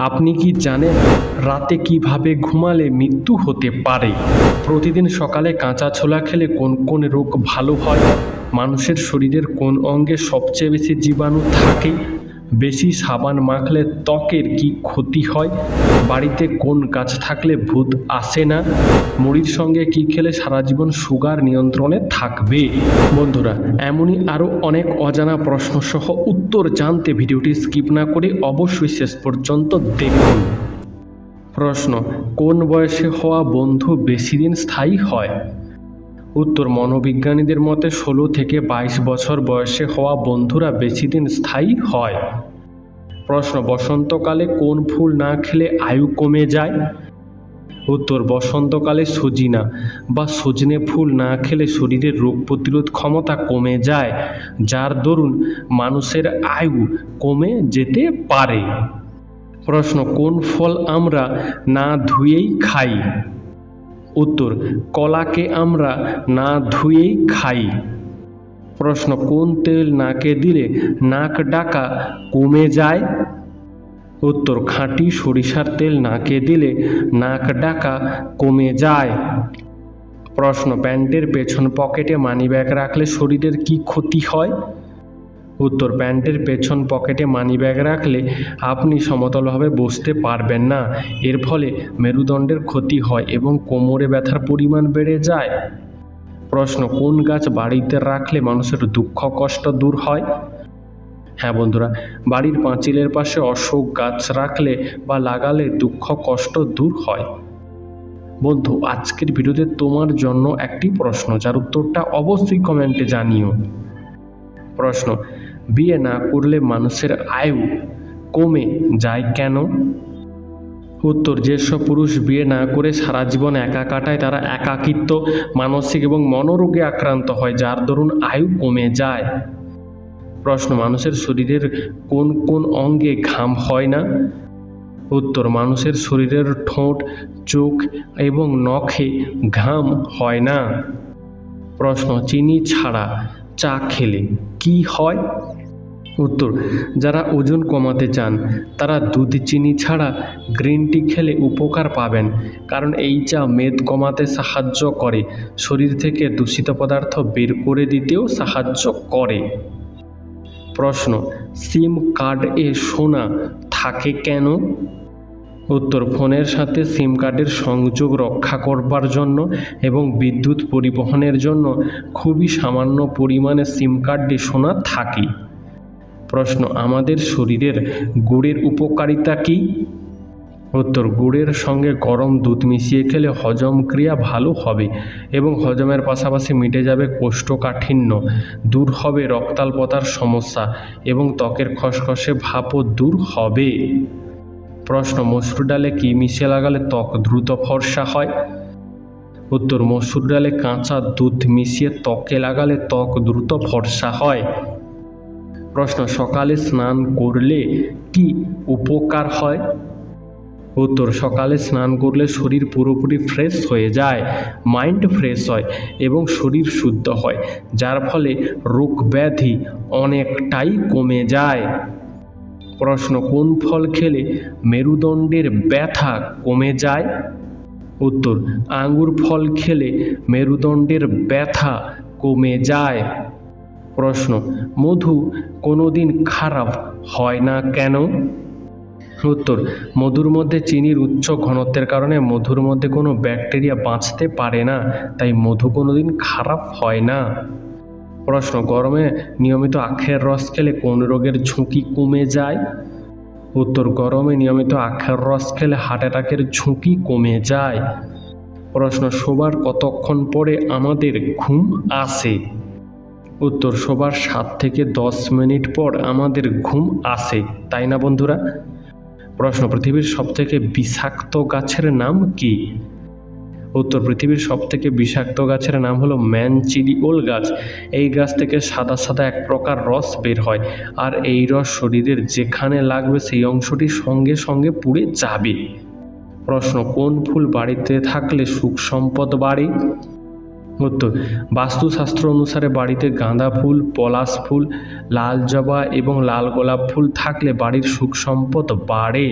আপনি কি জানেন রাতে কিভাবে ঘুমালে মৃত্যু হতে পারে? প্রতিদিন সকালে কাঁচা ছোলা খেলে কোন কোন রোগ ভালো হয়? মানুষের শরীরের কোন অঙ্গে সবচেয়ে বেশি জীবাণু থাকে? বেশি সাবান মাখলে ত্বকের কি ক্ষতি হয়? বাড়িতে কোন গাছ থাকলে ভূত আসে না? মুড়ির সঙ্গে কি খেলে সারা জীবন সুগার নিয়ন্ত্রণে থাকবে? বন্ধুরা, এমনই আরও অনেক অজানা প্রশ্ন সহ উত্তর জানতে ভিডিওটি স্কিপ না করে অবশ্যই শেষ পর্যন্ত দেখুন। প্রশ্ন: কোন বয়সে হওয়া বন্ধু বেশি দিন স্থায়ী হয়? উত্তর: মনোবিজ্ঞানীদের মতে 16 থেকে 22 বছর বয়সে হওয়া বন্ধুরা বেশি দিন স্থায়ী হয়। প্রশ্ন: বসন্তকালে কোন ফুল না খেলে আয়ু কমে যায়? উত্তর: বসন্তকালে সজিনা বা সজনে ফুল না খেলে শরীরের রোগ প্রতিরোধ ক্ষমতা কমে যায়, যার দরুন মানুষের আয়ু কমে যেতে পারে। প্রশ্ন: কোন ফল আমরা না ধুয়েই খাই? উত্তর: কলাকে আমরা না ধুয়েই খাই। প্রশ্ন: কোন তেল নাকে দিলে নাক ডাকা কমে যায়? উত্তর: খাঁটি সরিষার তেল নাকে দিলে নাক ডাকা কমে যায়। প্রশ্ন: প্যান্টের পেছন পকেটে মানিব্যাগ রাখলে শরীরের কি ক্ষতি হয়? উত্তর: প্যান্টের পেছন পকেটে মানিব্যাগ রাখলে আপনি সমতলভাবে বসতে পারবেন না। এর ফলে মেরুদণ্ডের ক্ষতি হয় এবং কোমরে ব্যথার পরিমাণ বেড়ে যায়। প্রশ্ন: কোন গাছ বাড়িতে রাখলে মানুষের দুঃখ কষ্ট দূর হয়? হ্যাঁ বন্ধুরা, বাড়ির পাঁচিলের পাশে অশোক গাছ রাখলে বা লাগালে দুঃখ কষ্ট দূর হয়। বন্ধু, আজকের ভিডিওতে তোমার জন্য একটি প্রশ্ন, যার উত্তরটা অবশ্যই কমেন্টে জানিও। প্রশ্ন: বিয়ে না করলে মানুষের আয়ু কমে যায় কেন? উত্তর: যেসব পুরুষ বিয়ে না করে সারা জীবন একা কাটায় তারা একাকিত্ব, মানসিক এবং মনোরোগে আক্রান্ত হয়, যার দরুন আয়ু কমে যায়। প্রশ্ন: মানুষের শরীরের কোন কোন অঙ্গে ঘাম হয় না? উত্তর: মানুষের শরীরের ঠোঁট, চোখ এবং নখে ঘাম হয় না। প্রশ্ন: চিনি ছাড়া চা খেলে কি হয়? উত্তর: যারা ওজন কমাতে চান তারা দুধ চিনি ছাড়া গ্রিন টি খেলে উপকার পাবেন, কারণ এই চা মেদ কমাতে সাহায্য করে, শরীর থেকে দূষিত পদার্থ বের করে দিতেও সাহায্য করে। প্রশ্ন: সিম কার্ডে সোনা থাকে কেন? উত্তর: ফোনের সাথে সিম কার্ডের সংযোগ রক্ষা করবার জন্য এবং বিদ্যুৎ পরিবহনের জন্য খুবই সামান্য পরিমাণে সিম কার্ডে সোনা থাকে। প্রশ্ন: আমাদের শরীরের গুড়ের উপকারিতা কী? উত্তর: গুড়ের সঙ্গে গরম দুধ মিশিয়ে খেলে হজম ক্রিয়া ভালো হবে এবং হজমের পাশাপাশি মিটে যাবে কোষ্ঠকাঠিন্য, দূর হবে রক্তাল্পতার সমস্যা এবং ত্বকের খসখসে ভাবও দূর হবে। প্রশ্ন: মসুর ডালে কি মিশিয়ে লাগালে ত্বক দ্রুত ফর্সা হয়? উত্তর: মসুর ডালে কাঁচা দুধ মিশিয়ে ত্বকে লাগালে ত্বক দ্রুত ফর্সা হয়। প্রশ্ন: সকালে স্নান করলে কি উপকার হয়? উত্তর: সকালে স্নান করলে শরীর পুরোপুরি ফ্রেশ হয়ে যায়, মাইন্ড ফ্রেশ হয় এবং শরীর শুদ্ধ হয়, যার ফলে রোগ ব্যাধি অনেকটাই কমে যায়। প্রশ্ন: কোন ফল খেলে মেরুদণ্ডের ব্যথা কমে যায়? উত্তর: আঙ্গুর ফল খেলে মেরুদণ্ডের ব্যথা কমে যায়। প্রশ্ন: মধু কোনোদিন খারাপ হয় না কেন? উত্তর: মধুর মধ্যে চিনির উচ্চ ঘনত্বের কারণে মধুর মধ্যে কোনো ব্যাকটেরিয়া বাঁচতে পারে না, তাই মধু কোনোদিন খারাপ হয় না। প্রশ্ন: গরমে নিয়মিত আখের রস খেলে কোন রোগের ঝুঁকি কমে যায়? উত্তর: গরমে নিয়মিত আখের রস খেলে হার্ট অ্যাটাকের ঝুঁকি কমে যায়। প্রশ্ন: শোবার কতক্ষণ পরে আমাদের ঘুম আসে? উত্তর: শোবার 7 থেকে 10 মিনিট পর আমাদের ঘুম আসে, তাই না বন্ধুরা? প্রশ্ন: পৃথিবীর সবথেকে বিষাক্ত গাছের নাম কি? উত্তর: পৃথিবীর সবথেকে বিষাক্ত গাছের নাম হলো ম্যানচিডিওল গাছ। এই গাছ থেকে সাদা সাদা এক প্রকার রস বের হয়, আর এই রস শরীরের যেখানে লাগবে সেই অংশটি সঙ্গে সঙ্গে পুড়ে যাবে। প্রশ্ন: কোন ফুল বাড়িতে থাকলে সুখ সম্পদ বাড়ে? উত্তর: বাস্তুশাস্ত্র অনুসারে বাড়িতে গাঁদা ফুল, পলাশ ফুল, লাল জবা এবং লাল গোলাপ ফুল থাকলে বাড়ির সুখ সম্পদ বাড়ে।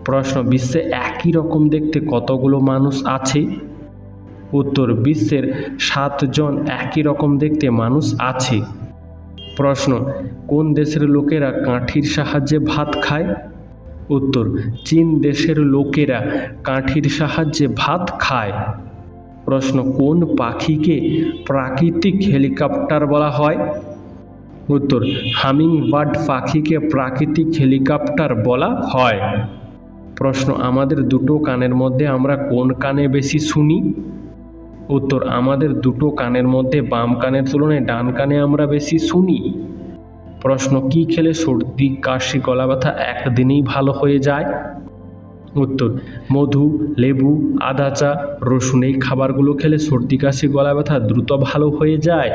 প্রশ্ন, বিশ্বে একই রকম দেখতে কতগুলো মানুষ আছে? উত্তর, বিশ্বের 7 জন একই রকম দেখতে মানুষ আছে। প্রশ্ন, কোন দেশের লোকেরা কাঠির সাহায্যে ভাত খায়? উত্তর, চীন দেশের লোকেরা কাঠির সাহায্যে ভাত খায়। প্রশ্ন, কোন পাখিকে প্রাকৃতিক হেলিকপ্টার বলা হয়? উত্তর, হামিং বার্ড পাখিকে প্রাকৃতিক হেলিকপ্টার বলা হয়। প্রশ্ন, আমাদের দুটো কানের মধ্যে আমরা কোন কানে বেশি শুনি? উত্তর, আমাদের দুটো কানের মধ্যে বাম কানের তুলনায় ডান কানে আমরা বেশি শুনি। প্রশ্ন, কি খেলে সর্দি কাশি গলা ব্যথা একদিনেই ভালো হয়ে যায়? উত্তর, মধু, লেবু, আদা চা, রসুন এই খাবারগুলো খেলে সর্দি কাশি গলা ব্যথা দ্রুত ভালো হয়ে যায়।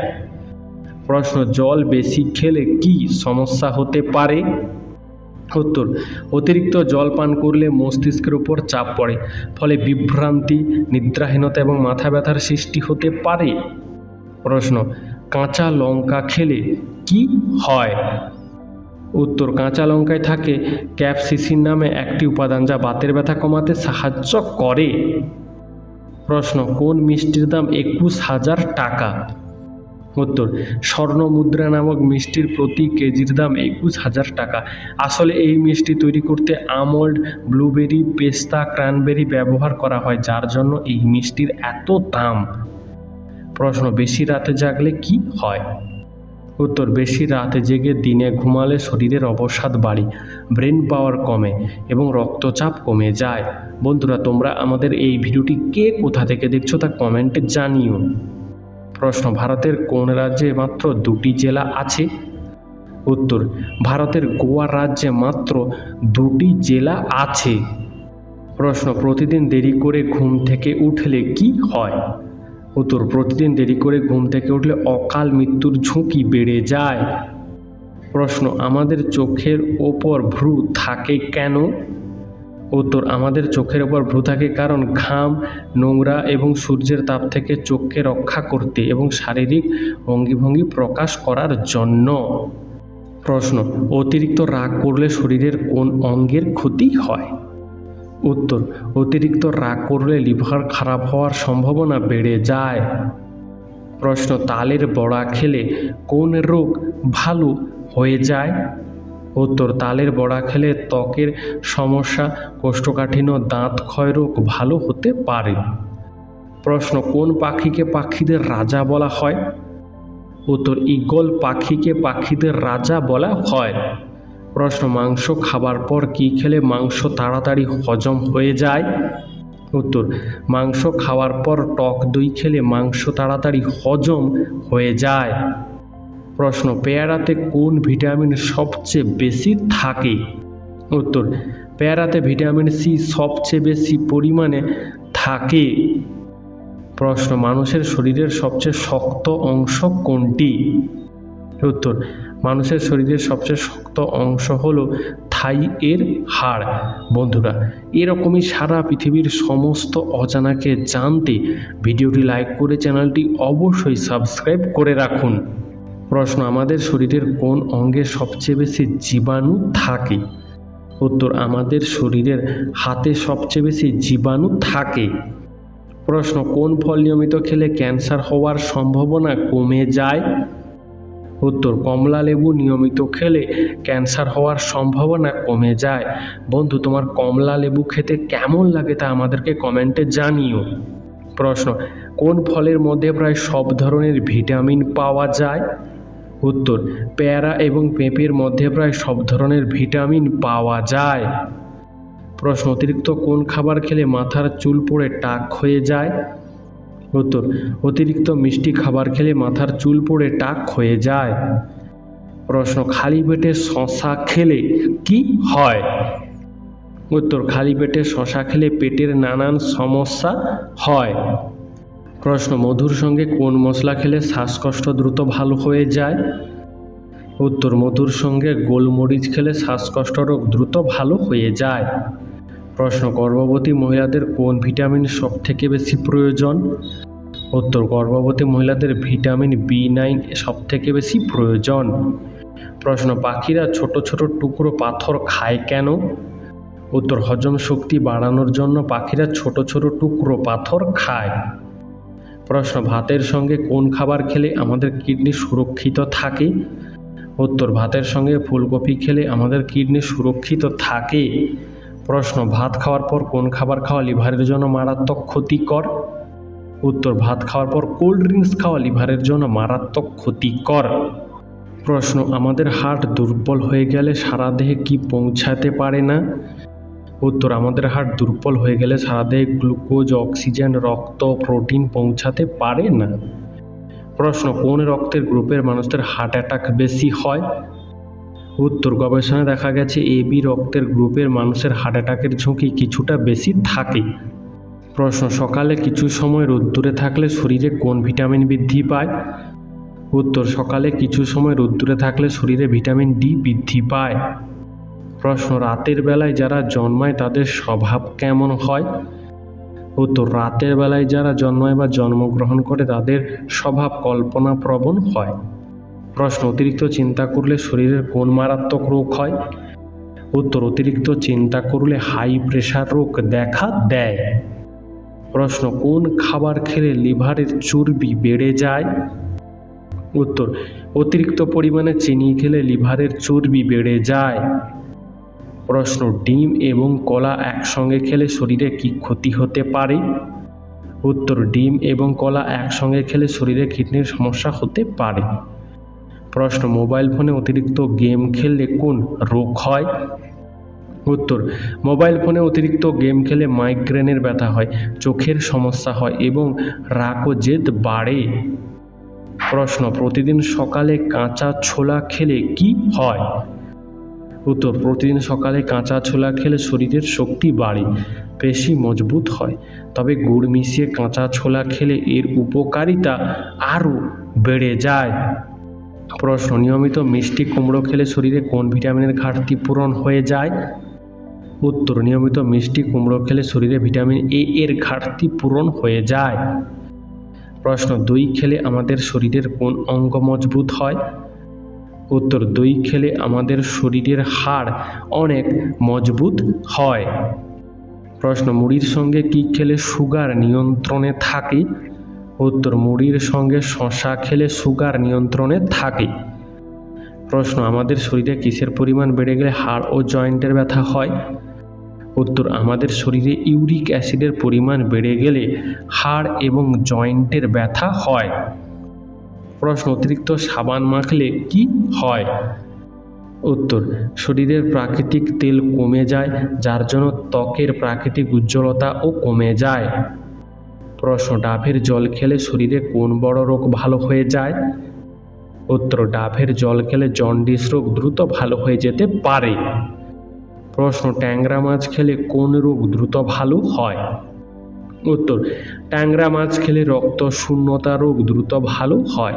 প্রশ্ন, জল বেশি খেলে কি সমস্যা হতে পারে? উত্তর, অতিরিক্ত জল পান করলে মস্তিষ্কের উপর চাপ পড়ে, ফলে বিভ্রান্তি, নিদ্রাহীনতা এবং মাথা ব্যথার সৃষ্টি হতে পারে। প্রশ্ন, কাঁচা লঙ্কা খেলে কি হয়? উত্তর, কাঁচা লঙ্কায় থাকে ক্যাপসিসিন নামে একটি উপাদান যা বাতের ব্যথা কমাতে সাহায্য করে। প্রশ্ন, কোন মিষ্টির দাম 21,000 টাকা? উত্তর, স্বর্ণ মুদ্রা নামক মিষ্টির প্রতি কেজির দাম 21,000 টাকা। আসলে এই মিষ্টি তৈরি করতে আমন্ড, ব্লুবেরি, পেস্তা, ক্র্যানবেরি ব্যবহার করা হয়, যার জন্য এই মিষ্টির এত দাম। প্রশ্ন, বেশি রাতে জাগলে কি হয়? উত্তর, বেশি রাতে জেগে দিনে ঘুমালে শরীরের অবসাদ বাড়ে, ব্রেন পাওয়ার কমে এবং রক্তচাপ কমে যায়। বন্ধুরা, তোমরা আমাদের এই ভিডিওটি কে কোথা থেকে দেখছো তা কমেন্টে জানিও। প্রশ্ন, ভারতের কোন রাজ্যে মাত্র 2টি জেলা আছে? উত্তর, ভারতের গোয়া রাজ্যে মাত্র 2টি জেলা আছে। প্রশ্ন, প্রতিদিন দেরি করে ঘুম থেকে উঠলে কি হয়? উত্তর, প্রতিদিন দেরি করে ঘুম থেকে উঠলে অকাল মৃত্যুর ঝুঁকি বেড়ে যায়। প্রশ্ন, আমাদের চোখের ওপর ভ্রু থাকে কেন? উত্তর, আমাদের চোখের ওপর ভ্রু থাকে কারণ ঘাম, নোংরা এবং সূর্যের তাপ থেকে চোখকে রক্ষা করতে এবং শারীরিক অঙ্গভঙ্গি প্রকাশ করার জন্য। প্রশ্ন, অতিরিক্ত রাগ করলে শরীরের কোন অঙ্গের ক্ষতি হয়? উত্তর, অতিরিক্ত রাগ করলে লিভার খারাপ হওয়ার সম্ভাবনা বেড়ে যায়। প্রশ্ন, তালের বড়া খেলে কোন রোগ ভালো হয়ে যায়? উত্তর, তালের বড়া খেলে ত্বকের সমস্যা, কোষ্ঠকাঠিন্য, দাঁত ক্ষয় রোগ ভালো হতে পারে। প্রশ্ন, কোন পাখিকে পাখিদের রাজা বলা হয়? উত্তর, ঈগল পাখিকে পাখিদের রাজা বলা হয়। প্রশ্ন, মাংস খাবার পর কি খেলে মাংস তাড়াতাড়ি হজম হয়ে যায়? উত্তর, মাংস খাওয়ার পর টক দই খেলে মাংস তাড়াতাড়ি হজম হয়ে যায়। প্রশ্ন, পেয়ারাতে কোন ভিটামিন সবচেয়ে বেশি থাকে? উত্তর, পেয়ারাতে ভিটামিন সি সবচেয়ে বেশি পরিমাণে থাকে। প্রশ্ন, মানুষের শরীরের সবচেয়ে শক্ত অংশ কোনটি? উত্তর, মানুষের শরীরের সবচেয়ে শক্ত অংশ হলো থাই এর হাড়। বন্ধুরা, এরকমই সারা পৃথিবীর সমস্ত অজানাকে জানতে ভিডিওটি লাইক করে চ্যানেলটি অবশ্যই সাবস্ক্রাইব করে রাখুন। প্রশ্ন, আমাদের শরীরের কোন অঙ্গে সবচেয়ে বেশি জীবাণু থাকে? উত্তর, আমাদের শরীরের হাতে সবচেয়ে বেশি জীবাণু থাকে। প্রশ্ন, কোন ফল নিয়মিত খেলে ক্যান্সার হওয়ার সম্ভাবনা কমে যায়? উত্তর, কমলা লেবু নিয়মিত খেলে ক্যান্সার হওয়ার সম্ভাবনা কমে যায়। বন্ধু, তোমার কমলা লেবু খেতে কেমন লাগে তা আমাদেরকে কমেন্টে জানিও। প্রশ্ন, কোন ফলের মধ্যে প্রায় সব ধরনের ভিটামিন পাওয়া যায়? উত্তর, পেয়ারা এবং পেঁপের মধ্যে প্রায় সব ধরনের ভিটামিন পাওয়া যায়। প্রশ্ন, অতিরিক্ত কোন খাবার খেলে মাথার চুল পড়ে টাক হয়ে যায়? উত্তর, অতিরিক্ত মিষ্টি খাবার খেলে মাথার চুল পড়ে টাক হয়ে যায়। প্রশ্ন, খালি পেটে শসা খেলে কি হয়? উত্তর, খালি পেটে শসা খেলে পেটের নানান সমস্যা হয়। প্রশ্ন, মধুর সঙ্গে কোন মশলা খেলে শ্বাসকষ্ট দ্রুত ভালো হয়ে যায়? উত্তর, মধুর সঙ্গে গোলমরিচ খেলে শ্বাসকষ্ট রোগ দ্রুত ভালো হয়ে যায়। প্রশ্ন, গর্ভবতী মহিলাদের কোন ভিটামিন সবথেকে বেশি প্রয়োজন? উত্তর, গর্ভবতী মহিলাদের ভিটামিন B9 সবথেকে বেশি প্রয়োজন। প্রশ্ন, পাখিরা ছোট ছোট টুকরো পাথর খায় কেন? উত্তর, হজম শক্তি বাড়ানোর জন্য পাখিরা ছোট ছোট টুকরো পাথর খায়। প্রশ্ন, ভাতের সঙ্গে কোন খাবার খেলে আমাদের কিডনি সুরক্ষিত থাকে? উত্তর, ভাতের সঙ্গে ফুলকপি খেলে আমাদের কিডনি সুরক্ষিত থাকে। প্রশ্ন, ভাত খাওয়ার পর কোন খাবার খাওয়া লিভারের জন্য মারাত্মক ক্ষতিকর? উত্তর, ভাত খাওয়ার পর কোল্ড ড্রিঙ্কস খাওয়া লিভারের জন্য মারাত্মক ক্ষতিকর। প্রশ্ন, আমাদের হার্ট দুর্বল হয়ে গেলে সারা দেহে কি পৌঁছাতে পারে না? উত্তর, আমাদের হার্ট দুর্বল হয়ে গেলে সারা দেহে গ্লুকোজ, অক্সিজেন, রক্ত, প্রোটিন পৌঁছাতে পারে না। প্রশ্ন, কোন রক্তের গ্রুপের মানুষদের হার্ট অ্যাটাক বেশি হয়? উত্তর, গবেষণায় দেখা গেছে AB রক্তের গ্রুপের মানুষের হার্ট অ্যাটাকের ঝুঁকি কিছুটা বেশি থাকে। প্রশ্ন, সকালে কিছু সময় রোদ্দুরে থাকলে শরীরে কোন ভিটামিন বৃদ্ধি পায়? উত্তর, সকালে কিছু সময় রোদ্দুরে থাকলে শরীরে ভিটামিন D বৃদ্ধি পায়। প্রশ্ন, রাতের বেলায় যারা জন্মায় তাদের স্বভাব কেমন হয়? উত্তর, রাতের বেলায় যারা জন্মায় বা জন্মগ্রহণ করে তাদের স্বভাব কল্পনাপ্রবণ হয়। প্রশ্ন, অতিরিক্ত চিন্তা করলে শরীরের কোন মারাত্মক রোগ হয়? উত্তর, অতিরিক্ত চিন্তা করলে হাই প্রেশার রোগ দেখা দেয়। প্রশ্ন, কোন খাবার খেলে লিভারের চর্বি বেড়ে যায়? উত্তর, অতিরিক্ত পরিমাণে চিনি খেলে লিভারের চর্বি বেড়ে যায়। প্রশ্ন, ডিম এবং কলা একসঙ্গে খেলে শরীরে কি ক্ষতি হতে পারে? উত্তর, ডিম এবং কলা একসঙ্গে খেলে শরীরে কিডনির সমস্যা হতে পারে। প্রশ্ন, মোবাইল ফোনে অতিরিক্ত গেম খেললে কোন রোগ হয়? উত্তর, মোবাইল ফোনে অতিরিক্ত গেম খেলে মাইগ্রেনের ব্যথা হয়, চোখের সমস্যা হয় এবং রাগ ও জেদ বাড়ে। প্রশ্ন, প্রতিদিন সকালে কাঁচা ছোলা খেলে কি হয়? উত্তর, প্রতিদিন সকালে কাঁচা ছোলা খেলে শরীরের শক্তি বাড়ে, পেশি মজবুত হয়। তবে গুড় মিশিয়ে কাঁচা ছোলা খেলে এর উপকারিতা আরও বেড়ে যায়। প্রশ্ন, নিয়মিত মিষ্টি কুমড়ো খেলে শরীরে কোন ভিটামিনের ঘাটতি পূরণ হয়ে যায়? উত্তর, নিয়মিত মিষ্টি কুমড়ো খেলে শরীরে ভিটামিন A এর ঘাটতি পূরণ হয়ে যায়। প্রশ্ন, দই খেলে আমাদের শরীরের কোন অঙ্গ মজবুত হয়? উত্তর, দই খেলে আমাদের শরীরের হাড় অনেক মজবুত হয়। প্রশ্ন, মুড়ির সঙ্গে কি খেলে সুগার নিয়ন্ত্রণে থাকে? উত্তর, মুড়ির সঙ্গে শসা খেলে সুগার নিয়ন্ত্রণে থাকে। প্রশ্ন, আমাদের শরীরে কিসের পরিমাণ বেড়ে গেলে হাড় ও জয়েন্টের ব্যথা হয়? উত্তর, আমাদের শরীরে ইউরিক অ্যাসিডের পরিমাণ বেড়ে গেলে হাড় এবং জয়েন্টের ব্যথা হয়। প্রশ্ন, অতিরিক্ত সাবান মাখলে কি হয়? উত্তর, শরীরের প্রাকৃতিক তেল কমে যায়, যার জন্য ত্বকের প্রাকৃতিক উজ্জ্বলতাও কমে যায়। প্রশ্ন, ডাবের জল খেলে শরীরে কোন বড় রোগ ভালো হয়ে যায়? উত্তর, ডাবের জল খেলে জন্ডিস রোগ দ্রুত ভালো হয়ে যেতে পারে। প্রশ্ন, ট্যাংরা মাছ খেলে কোন রোগ দ্রুত ভালো হয়? উত্তর, ট্যাংরা মাছ খেলে রক্ত শূন্যতা রোগ দ্রুত ভালো হয়।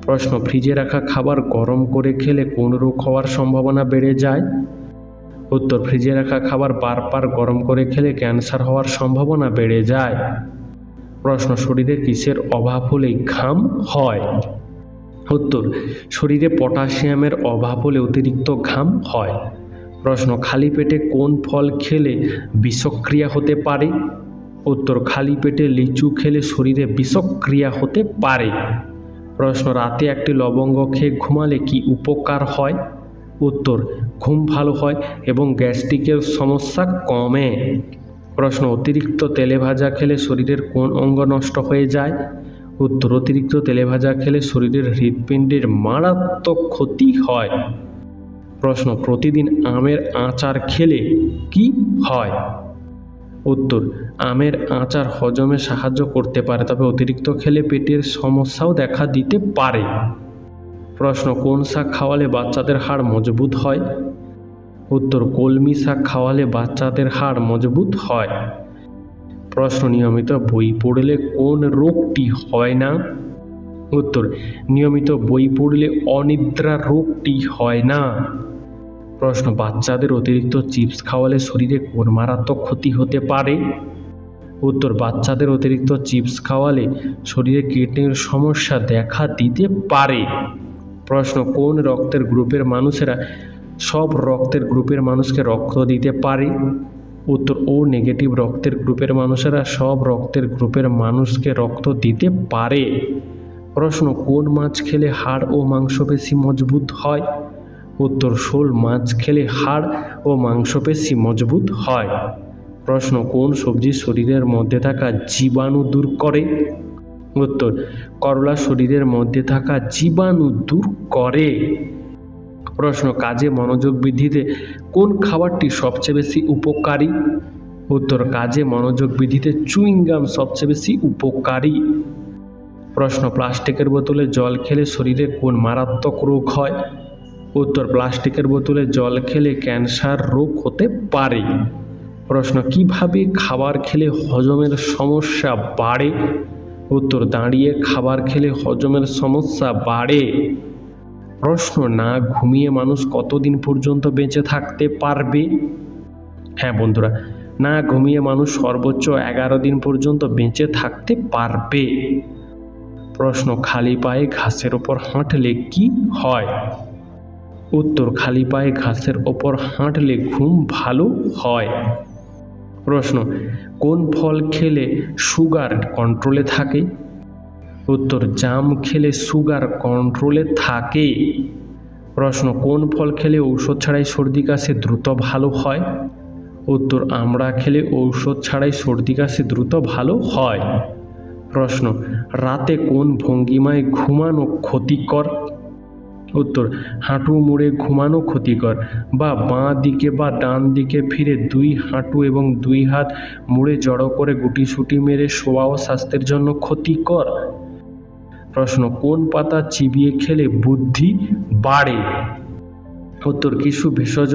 প্রশ্ন, ফ্রিজে রাখা খাবার গরম করে খেলে কোন রোগ হওয়ার সম্ভাবনা বেড়ে যায়? উত্তর, ফ্রিজে রাখা খাবার বারবার গরম করে খেলে ক্যান্সার হওয়ার সম্ভাবনা বেড়ে যায়। প্রশ্ন, শরীরে কিসের অভাব হলে ঘাম হয়? উত্তর, শরীরে পটাশিয়ামের অভাব হলে অতিরিক্ত ঘাম হয়। প্রশ্ন, খালি পেটে কোন ফল খেলে বিষক্রিয়া হতে পারে? উত্তর, খালি পেটে লিচু খেলে শরীরে বিষক্রিয়া হতে পারে। প্রশ্ন, রাতে একটি লবঙ্গ খেয়ে ঘুমালে কি উপকার হয়? উত্তর, ঘুম ভালো হয় এবং গ্যাস্ট্রিকের সমস্যা কমে। প্রশ্ন, অতিরিক্ত তেলে ভাজা খেলে শরীরের কোন অঙ্গ নষ্ট হয়ে যায়? উত্তর, অতিরিক্ত তেলে ভাজা খেলে শরীরের হৃৎপিণ্ডের মারাত্মক ক্ষতি হয়। প্রশ্ন, প্রতিদিন আমের আচার খেলে কি হয়? উত্তর, আমের আচার হজমে সাহায্য করতে পারে, তবে অতিরিক্ত খেলে পেটের সমস্যাও দেখা দিতে পারে। প্রশ্ন, কোন শাক খাওয়ালে বাচ্চাদের হাড় মজবুত হয়? উত্তর, কলমি শাক খাওয়ালে বাচ্চাদের হাড় মজবুত হয়। প্রশ্ন, নিয়মিত বই পড়লে কোন রোগটি হয় না? উত্তর, নিয়মিত বই পড়লে অনিদ্রা রোগটি হয় না। প্রশ্ন, বাচ্চাদের অতিরিক্ত চিপস খাওয়ালে শরীরে কোন মারাত্মক ক্ষতি হতে পারে? উত্তর, বাচ্চাদের অতিরিক্ত চিপস খাওয়ালে শরীরে কিডনির সমস্যা দেখা দিতে পারে। প্রশ্ন, কোন রক্তের গ্রুপের মানুষেরা সব রক্তের গ্রুপের মানুষকে রক্ত দিতে পারে? উত্তর, ও নেগেটিভ রক্তের গ্রুপের মানুষেরা সব রক্তের গ্রুপের মানুষকে রক্ত দিতে পারে। প্রশ্ন, কোন মাছ খেলে হাড় ও মাংসপেশি মজবুত হয়? উত্তর, শোল মাছ খেলে হাড় ও মাংসপেশি মজবুত হয়। প্রশ্ন, কোন সবজি শরীরের মধ্যে থাকা জীবাণু দূর করে? উত্তর, করলা শরীরের মধ্যে থাকা জীবাণু দূর করে। প্রশ্ন, কাজে মনোযোগ বৃদ্ধিতে কোন খাবারটি সবচেয়ে বেশি উপকারী? উত্তর, কাজে মনোযোগ বৃদ্ধিতে চুইং গাম সবচেয়ে বেশি উপকারী। প্রশ্ন, প্লাস্টিকের বোতলে জল খেলে শরীরে কোন মারাত্মক রোগ হয়? উত্তর, প্লাস্টিকের বোতলে জল খেলে ক্যান্সার রোগ হতে পারে। প্রশ্ন, কিভাবে খাবার খেলে হজমের সমস্যা বাড়ে? উত্তর, দাঁড়িয়ে খাবার খেলে হজমের সমস্যা বাড়ে। প্রশ্ন, না ঘুমিয়ে মানুষ কতদিন পর্যন্ত বেঁচে থাকতে পারবে? হ্যাঁ বন্ধুরা, না ঘুমিয়ে মানুষ সর্বোচ্চ 11 দিন পর্যন্ত বেঁচে থাকতে পারবে। প্রশ্ন, খালি পায়ে ঘাসের ওপর হাঁটলে কি হয়? উত্তর, খালি পায়ে ঘাসের ওপর হাঁটলে ঘুম ভালো হয়। প্রশ্ন, কোন ফল খেলে সুগার কন্ট্রোলে থাকে? উত্তর, জাম খেলে সুগার কন্ট্রোলে থাকে। প্রশ্ন, কোন ফল খেলে ঔষধ ছাড়াই সর্দি কাশি দ্রুত ভালো হয়? উত্তর, আমড়া খেলে ঔষধ ছাড়াই সর্দি কাশি দ্রুত ভালো হয়। প্রশ্ন, রাতে কোন ভঙ্গিমায় ঘুমানো ক্ষতিকর? উত্তর, হাঁটু মুড়ে ঘুমানো ক্ষতিকর, বা বাঁ দিকে বা ডান দিকে ফিরে দুই হাঁটু এবং দুই হাত মুড়ে জড়ো করে গুটিসুটি মেরে শোয়াও স্বাস্থ্যের জন্য ক্ষতিকর। প্রশ্ন, কোন পাতা চিবিয়ে খেলে বুদ্ধি বাড়ে? উত্তর, কিছু ভেষজ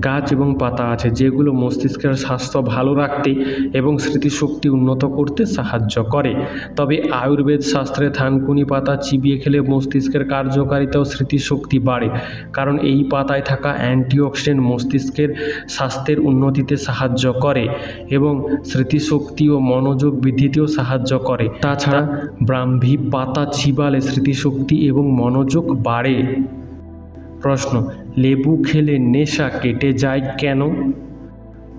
গাছ এবং পাতা আছে যেগুলো মস্তিষ্কের স্বাস্থ্য ভালো রাখতে এবং স্মৃতিশক্তি উন্নত করতে সাহায্য করে। তবে আয়ুর্বেদ শাস্ত্রে থানকুনি পাতা চিবিয়ে খেলে মস্তিষ্কের কার্যকারিতা ও স্মৃতিশক্তি বাড়ে, কারণ এই পাতায় থাকা অ্যান্টিঅক্সিডেন্ট মস্তিষ্কের স্বাস্থ্যের উন্নতিতে সাহায্য করে এবং স্মৃতিশক্তি ও মনোযোগ বৃদ্ধিতেও সাহায্য করে। তাছাড়া ব্রাহ্মী পাতা চিবালে স্মৃতিশক্তি এবং মনোযোগ বাড়ে। প্রশ্ন, লেবু খেলে নেশা কেটে যায় কেন?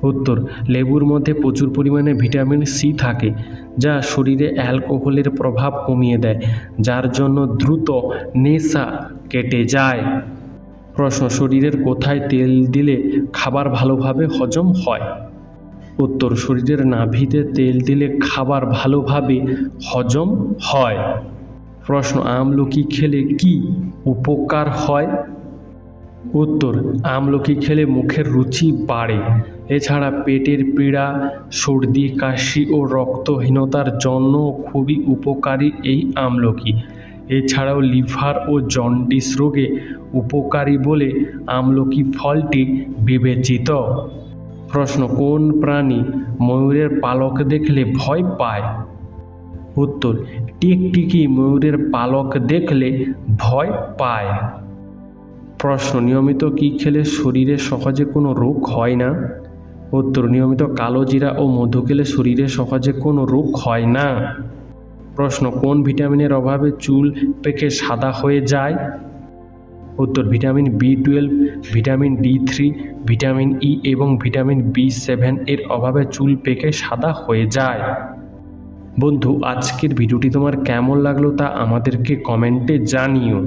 উত্তর, লেবুর মধ্যে প্রচুর পরিমাণে ভিটামিন সি থাকে, যা শরীরে অ্যালকোহলের প্রভাব কমিয়ে দেয়, যার জন্য দ্রুত নেশা কেটে যায়। প্রশ্ন, শরীরের কোথায় তেল দিলে খাবার ভালোভাবে হজম হয়? উত্তর, শরীরের নাভিতে তেল দিলে খাবার ভালোভাবে হজম হয়। প্রশ্ন, আমলকি খেলে কি উপকার হয়? উত্তর, আমলকি খেলে মুখের রুচি বাড়ে। এছাড়া পেটের পীড়া, সর্দি কাশি ও রক্তহীনতার জন্য খুবই উপকারী এই আমলকি। এছাড়াও লিভার ও জন্ডিস রোগে উপকারী বলে আমলকি ফলটি বিবেচিত। প্রশ্ন, কোন প্রাণী ময়ূরের পালক দেখলে ভয় পায়? উত্তর, টিকটিকি ময়ূরের পালক দেখলে ভয় পায়। প্রশ্ন, নিয়মিত কি খেলে শরীরে সহজে কোনো রোগ হয় না? উত্তর, নিয়মিত কালো জিরা ও মধু খেলে শরীরে সহজে কোনো রোগ হয় না। প্রশ্ন, কোন ভিটামিনের অভাবে চুল পেকে সাদা হয়ে যায়? উত্তর, vitamin B12, vitamin D3, vitamin E এবং ভিটামিন B7 এর অভাবে চুল পেকে সাদা হয়ে যায়। বন্ধু, আজকের ভিডিওটি তোমার কেমন লাগলো তা আমাদেরকে কমেন্টে জানিও।